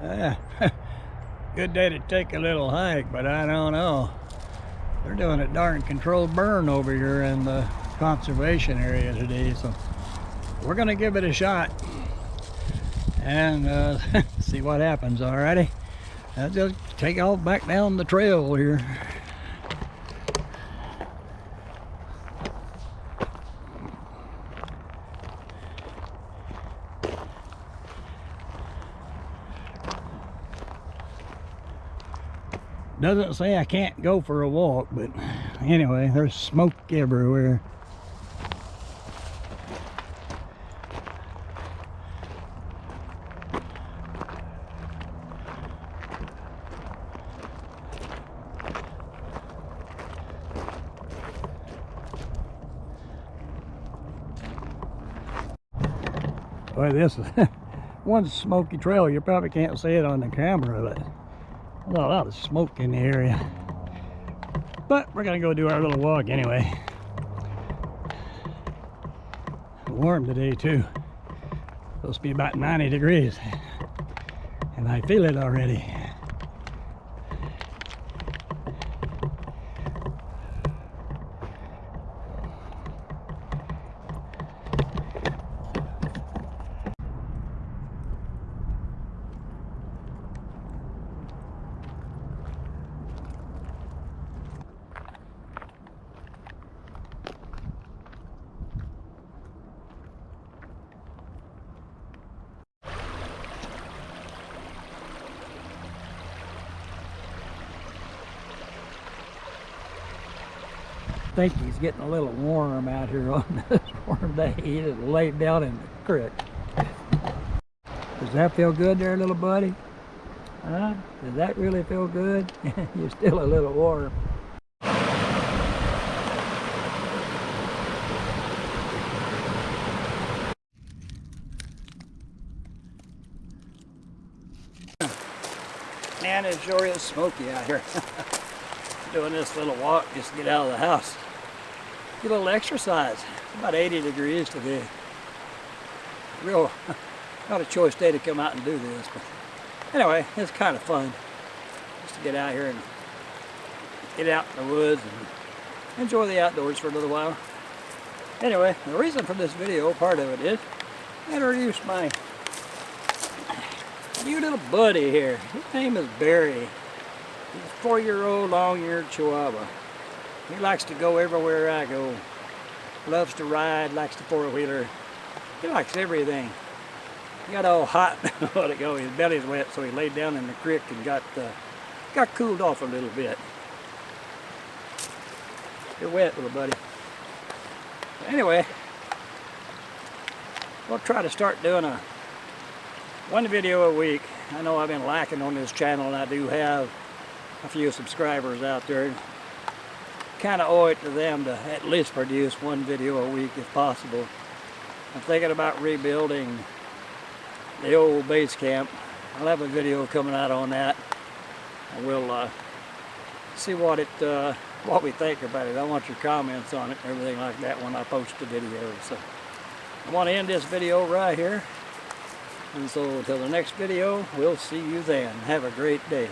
Yeah, good day to take a little hike, but I don't know. They're doing a darn controlled burn over here in the conservation area today, so we're gonna give it a shot and see what happens. Alrighty, I'll just take off back down the trail here. Doesn't say I can't go for a walk, but anyway, there's smoke everywhere. Boy, this is one smoky trail. You probably can't see it on the camera, but there's a lot of smoke in the area. But we're gonna go do our little walk anyway. Warm today too. Supposed to be about 90 degrees. And I feel it already. I think he's getting a little warm out here on this warm day. He just laid down in the creek. Does that feel good there, little buddy? Huh? Does that really feel good? You're still a little warm. Man, it sure is smoky out here. Doing this little walk just to get out of the house. Get a little exercise. It's about 80 degrees today. Real, not a choice day to come out and do this, but anyway, it's kind of fun just to get out here and get out in the woods and enjoy the outdoors for a little while. Anyway, the reason for this video, part of it is introduce my new little buddy here. His name is Barry. He's a 4-year-old long-eared Chihuahua. He likes to go everywhere I go. Loves to ride, likes the four-wheeler. He likes everything. He got all hot a while ago. His belly's wet, so he laid down in the creek and got cooled off a little bit. You're wet, little buddy. Anyway, we'll try to start doing one video a week. I know I've been lacking on this channel, and I do have a few subscribers out there. Kind of owe it to them to at least produce one video a week if possible. I'm thinking about rebuilding the old base camp. I'll have a video coming out on that. And we'll see what we think about it. I want your comments on it and everything like that when I post the video. So I want to end this video right here. And so until the next video, we'll see you then. Have a great day.